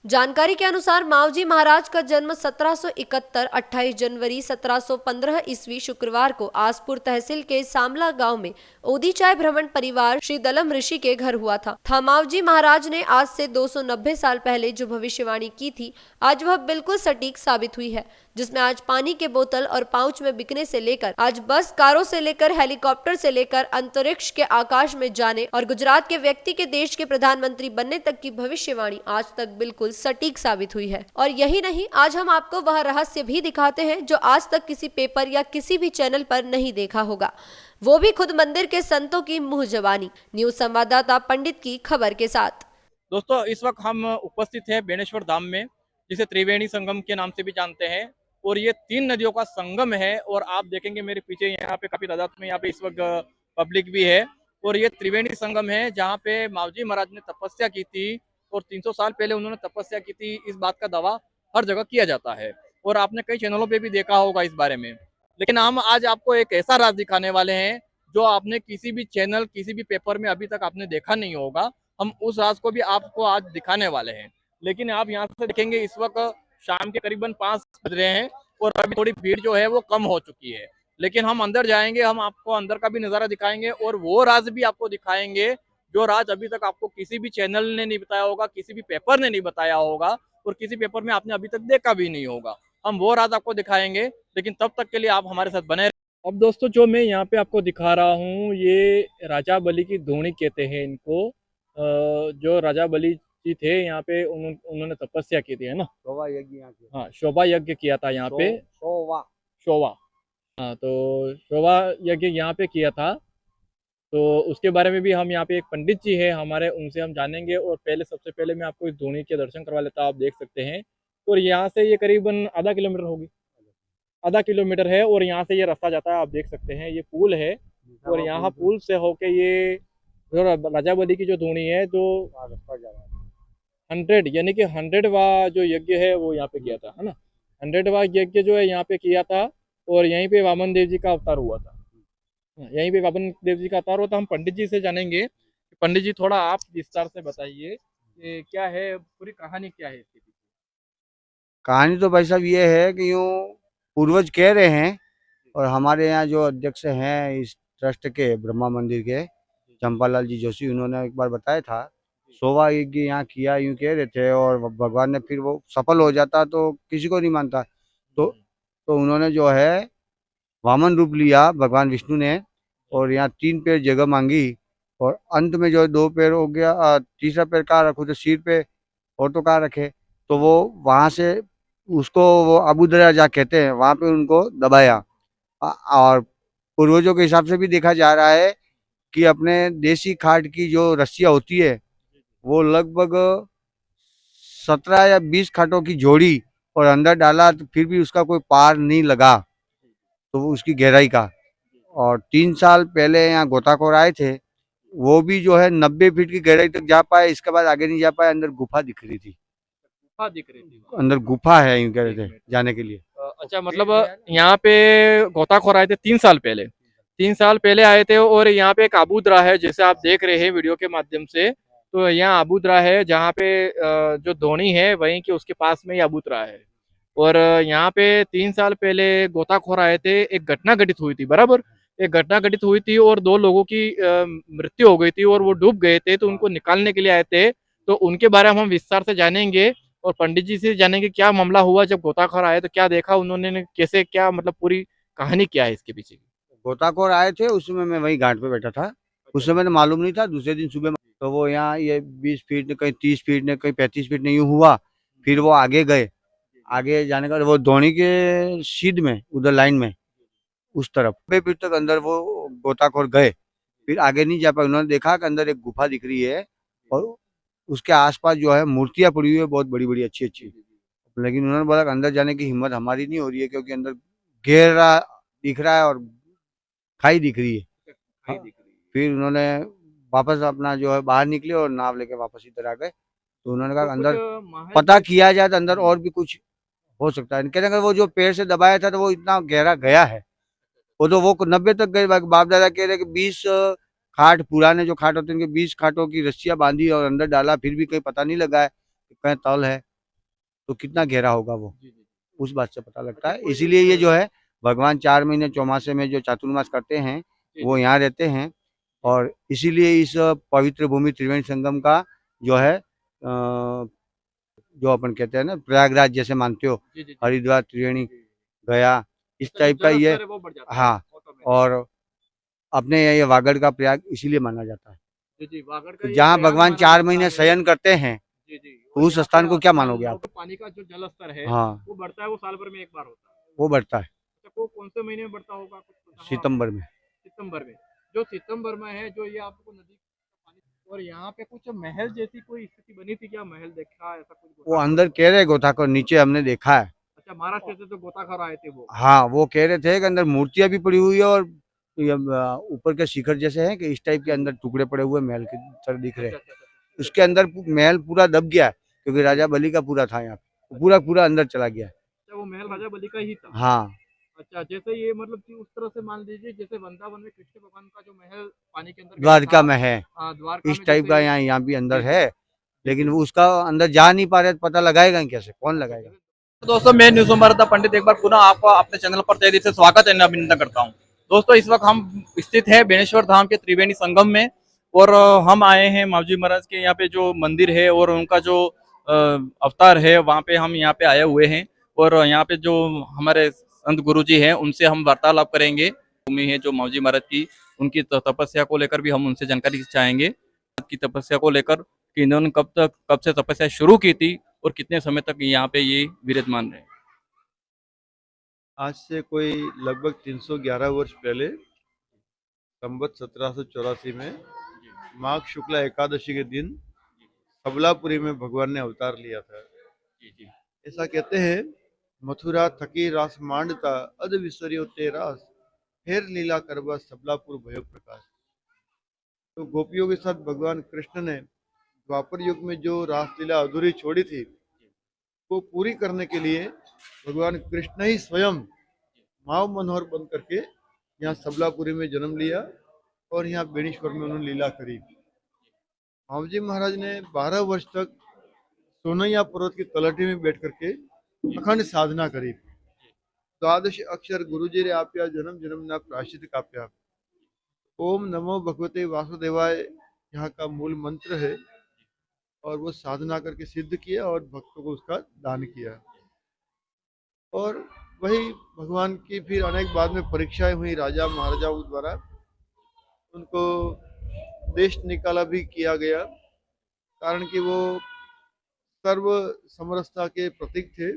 जानकारी के अनुसार मावजी महाराज का जन्म 1771 28 जनवरी 1715 ईस्वी शुक्रवार को आसपुर तहसील के सामला गांव में ओदीचाय ब्राह्मण परिवार श्री दलम ऋषि के घर हुआ था। मावजी महाराज ने आज से 290 साल पहले जो भविष्यवाणी की थी, आज वह बिल्कुल सटीक साबित हुई है, जिसमें आज पानी के बोतल और पाउच में बिकने से लेकर आज बस, कारों से लेकर हेलीकॉप्टर से लेकर अंतरिक्ष के आकाश में जाने और गुजरात के व्यक्ति के देश के प्रधानमंत्री बनने तक की भविष्यवाणी आज तक बिल्कुल सटीक साबित हुई है। और यही नहीं, आज हम आपको वह रहस्य भी दिखाते हैं जो आज तक किसी पेपर या किसी भी चैनल पर नहीं देखा होगा, वो भी खुद मंदिर के संतों की मुंह जबानी। न्यूज संवाददाता पंडित की खबर के साथ। दोस्तों, इस वक्त हम उपस्थित हैं बेणेश्वर धाम में, जिसे त्रिवेणी संगम के नाम से भी जानते हैं। और ये 3 नदियों का संगम है। और आप देखेंगे मेरे पीछे यहाँ पे काफी तादाद में यहाँ पे इस वक्त पब्लिक भी है। और ये त्रिवेणी संगम है जहाँ पे मावजी महाराज ने तपस्या की थी और 300 साल पहले उन्होंने तपस्या की थी। इस बात का दावा हर जगह किया जाता है और आपने कई चैनलों पे भी देखा होगा इस बारे में। लेकिन हम आज आपको एक ऐसा राज दिखाने वाले हैं जो आपने किसी भी चैनल, किसी भी पेपर में अभी तक आपने देखा नहीं होगा। हम उस राज को भी आपको आज दिखाने वाले हैं। लेकिन आप यहाँ से देखेंगे इस वक्त शाम के करीबन 5 बज रहे हैं और अभी थोड़ी भीड़ जो है वो कम हो चुकी है। लेकिन हम अंदर जाएंगे, हम आपको अंदर का भी नजारा दिखाएंगे और वो राज भी आपको दिखाएंगे जो राज अभी तक आपको किसी भी चैनल ने नहीं बताया होगा, किसी भी पेपर ने नहीं बताया होगा और किसी पेपर में आपने अभी तक देखा भी नहीं होगा। हम वो राज आपको दिखाएंगे, लेकिन तब तक के लिए आप हमारे साथ बने। अब दोस्तों, जो मैं यहाँ पे आपको दिखा रहा हूँ ये राजा बलि की धूणी कहते हैं इनको। जो राजा बलि जी थे यहाँ पे उन्होंने तपस्या की थी, है ना। शोभा यज्ञ यहाँ के। हाँ, शोभा यज्ञ किया था यहाँ पे। शोभा। शोभा। हाँ, तो शोभा यज्ञ यहाँ पे किया था। तो उसके बारे में भी हम यहाँ पे एक पंडित जी है हमारे, उनसे हम जानेंगे। और पहले सबसे पहले मैं आपको इस धूणी के दर्शन करवा लेता हूँ। आप देख सकते हैं। और यहाँ से ये करीबन आधा किलोमीटर होगी, आधा किलोमीटर है। और यहाँ से ये रास्ता जाता है, आप देख सकते हैं। ये पुल है और यहाँ पुल से होके ये जो राजा बलि की जो धूणी है, जो रास्ता जा रहा है 100 यानी कि 100वां जो यज्ञ है वो यहाँ पे किया था, है ना। 100वां यज्ञ जो है यहाँ पे किया था। और यहीं पे वामन देव जी का अवतार हुआ था। यहीं पे वामन देव जी का अवतार हुआ था। हम पंडित जी से जानेंगे। पंडित जी, थोड़ा आप विस्तार से बताइए कि क्या है पूरी कहानी, क्या है इसकी। कहानी तो भाई साहब ये है कि यूँ पूर्वज कह रहे हैं और हमारे यहाँ जो अध्यक्ष हैं इस ट्रस्ट के, ब्रह्मा मंदिर के, चंपालाल जी जोशी, उन्होंने एक बार बताया था शोभा यज्ञ यहाँ किया, यूँ कह रहे थे। और भगवान ने फिर वो सफल हो जाता तो किसी को नहीं मानता। तो उन्होंने जो है वामन रूप लिया भगवान विष्णु ने और यहाँ 3 पैर जगह मांगी। और अंत में जो 2 पैर हो गया, तीसरा पैर कहाँ रखो, तो सिर पे, और तो कहाँ रखे। तो वो वहां से उसको वो अबू दरवाजा कहते हैं, वहां पे उनको दबाया। और पूर्वजों के हिसाब से भी देखा जा रहा है कि अपने देसी खाट की जो रस्सियाँ होती है वो लगभग 17 या 20 खाटों की जोड़ी, और अंदर डाला तो फिर भी उसका कोई पार नहीं लगा, तो वो उसकी गहराई का। और 3 साल पहले यहाँ गोताखोर आए थे, वो भी जो है 90 फीट की गहराई तक जा पाए, इसके बाद आगे नहीं जा पाए। अंदर गुफा दिख रही थी, गुफा दिख रही थी। अंदर गुफा है यूँ कह रहे थे जाने के लिए। अच्छा, मतलब यहाँ पे गोताखोर आए थे 3 साल पहले। 3 साल पहले आए थे। और यहाँ पे एक आबूदरा है, जैसे आप देख रहे हैं वीडियो के माध्यम से। तो यहाँ आबूदरा है जहाँ पे जो धोनी है वहीं के उसके पास में ही आबूदरा है। और यहाँ पे 3 साल पहले गोताखोर आए थे, एक घटना घटित हुई थी, बराबर। एक घटना घटित हुई थी और 2 लोगों की मृत्यु हो गई थी और वो डूब गए थे। तो उनको निकालने के लिए आए थे। तो उनके बारे में हम विस्तार से जानेंगे और पंडित जी से जानेंगे क्या मामला हुआ जब गोताखोर आए, तो क्या देखा उन्होंने, कैसे, क्या मतलब पूरी कहानी क्या है इसके पीछे की। गोताखोर आए थे उस समय मैं वहीं घाट पे बैठा था। उस समय तो मालूम नहीं था। दूसरे दिन सुबह तो वो यहाँ ये 20 फीट ने, कहीं 30 फीट ने, कहीं 35 फीट ने यूँ हुआ। फिर वो आगे गए, आगे जाने का वो धोनी के सीध में, उधर लाइन में, उस तरफ 90 फीट तक अंदर वो गोताखोर गए। फिर आगे नहीं जा पाए। उन्होंने देखा कि अंदर एक गुफा दिख रही है और उसके आसपास जो है मूर्तियां पड़ी हुई है, बहुत बड़ी बड़ी अच्छी अच्छी। लेकिन उन्होंने बोला कि अंदर जाने की हिम्मत हमारी नहीं हो रही है, क्योंकि अंदर गहरा दिख रहा है और खाई दिख रही है। हाँ। फिर उन्होंने वापस अपना जो है बाहर निकले और नाव लेके वापस इधर आ गए। तो उन्होंने कहा तो अंदर कुछ पता किया जाए तो अंदर और भी कुछ हो सकता है। कहते हैं वो जो पेड़ से दबाया था तो वो इतना गहरा गया है। वो तो वो 90 तक गए। बाप दादा कह रहे कि 20 खाट, पुराने जो खाट होते हैं उनके 20 खाटों की रस्सियां बांधी और अंदर डाला, फिर भी कहीं पता नहीं लगा है कि कहीं तल है। तो कितना गहरा होगा वो, जी जी। उस बात से पता लगता अच्छा, है। कोई इसीलिए ये जो है भगवान 4 महीने चौमासे में जो चातुर्मास करते हैं जी वो जी यहाँ रहते हैं, और इसीलिए इस पवित्र भूमि त्रिवेणी संगम का जो है जो अपन कहते हैं ना प्रयागराज जैसे मानते हो, जी जी जी हरिद्वार, त्रिवेणी, जी। गया, इस मतलब जो टाइप का जल ये। स्तर है वो बढ़ जाता है हाँ, ऑटोमेटिक। और अपने ये वागड़ का प्रयाग इसीलिए माना जाता है। जी जी, वागड़ का तो ये जहाँ प्रयाग भगवान माना 4 जाता महीने है। शयन करते हैं, जी जी, तो और उस यहाँ पे स्थान को क्या मान मानोगे लो आप? कि पानी का जो जल स्तर है हाँ, वो बढ़ता है, वो साल भर में एक बार होता है। वो बढ़ता है अच्छा, वो कौन से महीने में बढ़ता होगा, कुछ पता हो आपको? सितंबर में। सितंबर में। जो सितंबर में है, जो ये आपको नदी का पानी, और यहाँ पे कुछ महल जैसी कोई स्थिति बनी थी क्या? महल देखा ऐसा कुछ वो गोताखोर अंदर ने? कह रहे गोताखोर, नीचे हमने देखा है। अच्छा, महाराष्ट्र से जो गोताखोर आए थे वो। हाँ, वो कह रहे थे कि अंदर मूर्तियाँ भी पड़ी हुई है, और ये ऊपर के शिखर जैसे हैं कि इस टाइप के अंदर टुकड़े पड़े हुए महल के तरह दिख रहे अच्छा हैं। अच्छा अच्छा अच्छा। उसके अंदर महल पूरा दब गया है, क्योंकि राजा बलि का पूरा था यहाँ पे, पूरा पूरा अंदर चला गया है। अच्छा, वो महल राजा बलि का ही था। हाँ, अच्छा, जैसे ये मतलब कि उस तरह से मान लीजिए जैसे वृंदावन में कृष्ण भगवान का जो महल पानी के अंदर गया द्वारका था। में है, हाँ, द्वारका इस में टाइप जैसे। का यहाँ यहाँ भी अंदर जी जी है, जी लेकिन जी। वो उसका अंदर जा नहीं पा रहे, तो पता लगाएगा ही कैसे, कौन अच्छा, लगाएगा? तो दोस्तों, मैं न्यूज अमृता पंडित एक बार पुनः आपका अपने चैनल पर तहे दिल से स्वागत है, अभिनंदन करता हूँ। दोस्तों, इस वक्त हम स्थित है बेनेश्वर धाम के त्रिवेणी संगम में, और हम आए हैं मावजी महाराज के यहाँ पे जो मंदिर है और उनका जो अवतार है वहाँ पे हम यहाँ पे आए हुए हैं, और यहाँ पे जो हमारे संत गुरु जी हैं उनसे हम वार्तालाप करेंगे। भूमि है जो मावजी महाराज की, उनकी तपस्या को लेकर भी हम उनसे जानकारी चाहेंगे, की तपस्या को लेकर कि इन्होंने कब से तपस्या शुरू की थी और कितने समय तक यहाँ पे ये विराजमान रहे। आज से कोई लगभग 311 वर्ष पहले संवत 1784 में माघ शुक्ला एकादशी के दिन सबलापुरी में भगवान ने अवतार लिया था। ऐसा कहते हैं, मथुरा थकी रास मांडता अध विसरियो ते रास, फेर लीला करवा सबलापुर भयो प्रकाश। तो गोपियों के साथ भगवान कृष्ण ने द्वापर युग में जो रासलीला अधूरी छोड़ी थी, वो पूरी करने के लिए भगवान कृष्ण ही स्वयं माव मनोहर बन करके यहाँ सबलापुरी में जन्म लिया, और यहाँ बेणेश्वर में उन्होंने लीला करी। मावजी महाराज ने 12 वर्ष तक सोनैया पर्वत की तलहटी में बैठ करके अखंड साधना करी। द्वादश अक्षर गुरुजी रे आप्या, जन्म जन्म ना प्रायश्चित काप्या। ओम नमो भगवते वासुदेवाय यहाँ का मूल मंत्र है, और वो साधना करके सिद्ध किया और भक्तों को उसका दान किया। और वही भगवान की फिर अनेक बाद में परीक्षाएं हुई राजा महाराजाओं द्वारा, उनको देश निकाला भी किया गया, कारण कि वो सर्व समरसता के प्रतीक थे,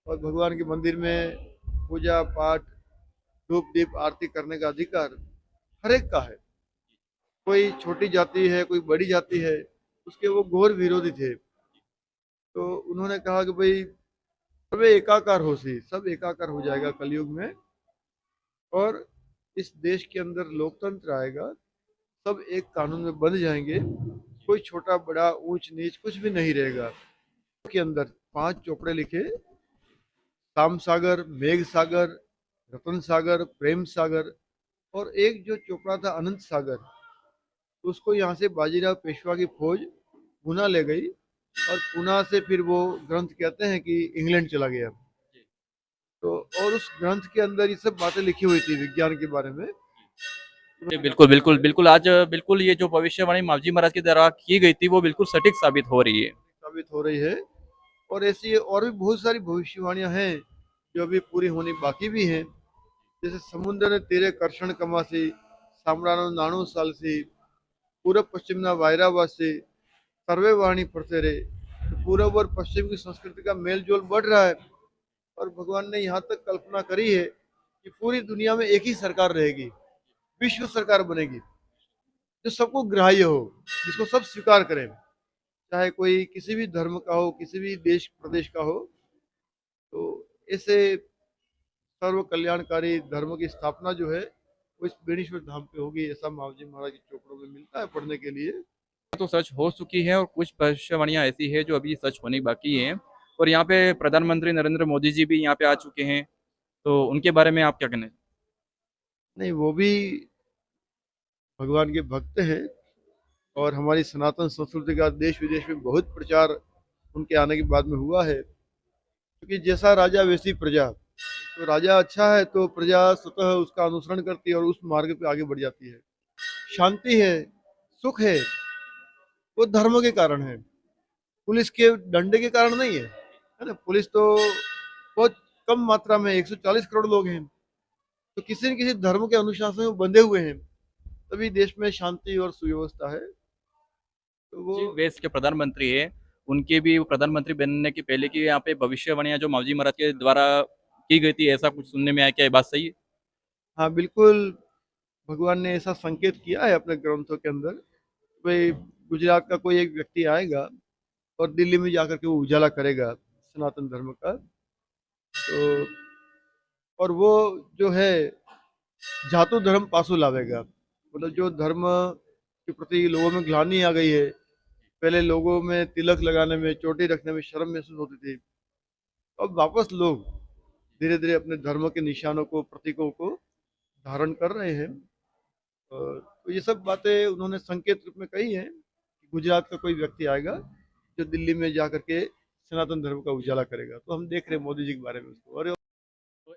और भगवान के मंदिर में पूजा पाठ धूप दीप आरती करने का अधिकार हर एक का है। कोई छोटी जाति है, कोई बड़ी जाति है, उसके वो घोर विरोधी थे। तो उन्होंने कहा कि भाई सर्वे एकाकार हो सी, सब एकाकार हो जाएगा कलयुग में, और इस देश के अंदर लोकतंत्र आएगा, सब एक कानून में बंध जाएंगे, कोई छोटा बड़ा ऊंच नीच कुछ भी नहीं रहेगा। के अंदर 5 चोपड़े लिखे, शाम सागर, मेघ सागर, रतन सागर, प्रेम सागर, और एक जो चोपड़ा था अनंत सागर, उसको यहाँ से बाजीराव पेशवा की फौज पूना ले गई, और पूना से फिर वो ग्रंथ कहते हैं कि इंग्लैंड चला गया। तो और उस ग्रंथ के अंदर ये सब बातें लिखी हुई थी विज्ञान के बारे में। जी, बिल्कुल बिल्कुल बिल्कुल, आज बिल्कुल ये जो भविष्यवाणी मावजी महाराज के द्वारा की गई थी वो बिल्कुल सटीक साबित हो रही है। साबित हो रही है, और ऐसी और भी बहुत सारी भविष्यवाणियां हैं जो अभी पूरी होनी बाकी भी हैं। जैसे समुद्र ने तेरे कर्षण कमासी, साम्रानो नाणु सालसी, पूर्व पश्चिम ना वायरावासी, सर्वे वाणी परतेरे। तो पूर्व और पश्चिम की संस्कृति का मेल जोल बढ़ रहा है, और भगवान ने यहाँ तक कल्पना करी है कि पूरी दुनिया में एक ही सरकार रहेगी, विश्व सरकार बनेगी, जो सबको ग्राह्य हो, जिसको सब स्वीकार करें, चाहे कोई किसी भी धर्म का हो, किसी भी देश प्रदेश का हो। तो ऐसे सर्व कल्याणकारी धर्म की स्थापना जो है वो इस बेणेश्वर धाम पे होगी, ऐसा मावजी महाराज के चोपड़ों में मिलता है पढ़ने के लिए। तो सच हो चुकी है, और कुछ भविष्यवाणियां ऐसी है जो अभी सच होनी बाकी है। और यहाँ पे प्रधानमंत्री नरेंद्र मोदी जी भी यहाँ पे आ चुके हैं, तो उनके बारे में आप क्या कहना है? नहीं, वो भी भगवान के भक्त हैं, और हमारी सनातन संस्कृति का देश विदेश में बहुत प्रचार उनके आने के बाद में हुआ है। क्योंकि जैसा राजा वैसी प्रजा। तो राजा अच्छा है तो प्रजा स्वतः उसका अनुसरण करती है और उस मार्ग पे आगे बढ़ जाती है। शांति है, सुख है, वो धर्म के कारण है, पुलिस के डंडे के कारण नहीं है ना। पुलिस तो बहुत कम मात्रा में 140 करोड़ लोग हैं, तो किसी न किसी धर्म के अनुशासन में बंधे हुए हैं, तभी देश में शांति और सुव्यवस्था है। तो वो जी, देश के प्रधानमंत्री है, उनकी भी प्रधानमंत्री बनने की पहले की यहाँ पे भविष्यवाणियां जो मावजी महाराज के द्वारा की गई थी, ऐसा कुछ सुनने में आया, क्या ये बात सही है? हाँ बिल्कुल, भगवान ने ऐसा संकेत किया है अपने ग्रंथों के अंदर। भाई गुजरात का कोई एक व्यक्ति आएगा और दिल्ली में जाकर के वो उजाला करेगा सनातन धर्म का। तो और वो जो है जातु धर्म पासु लावेगा। मतलब जो धर्म के प्रति लोगों में ग्लानि आ गई है, पहले लोगों में तिलक लगाने में, चोटी रखने में शर्म महसूस होती थी, अब वापस लोग धीरे धीरे अपने धर्म के निशानों को, प्रतीकों को धारण कर रहे हैं। तो ये सब बातें उन्होंने संकेत रूप में कही है कि गुजरात का कोई व्यक्ति आएगा जो दिल्ली में जाकर के सनातन धर्म का उजाला करेगा। तो हम देख रहे हैं मोदी जी के बारे में उसको। और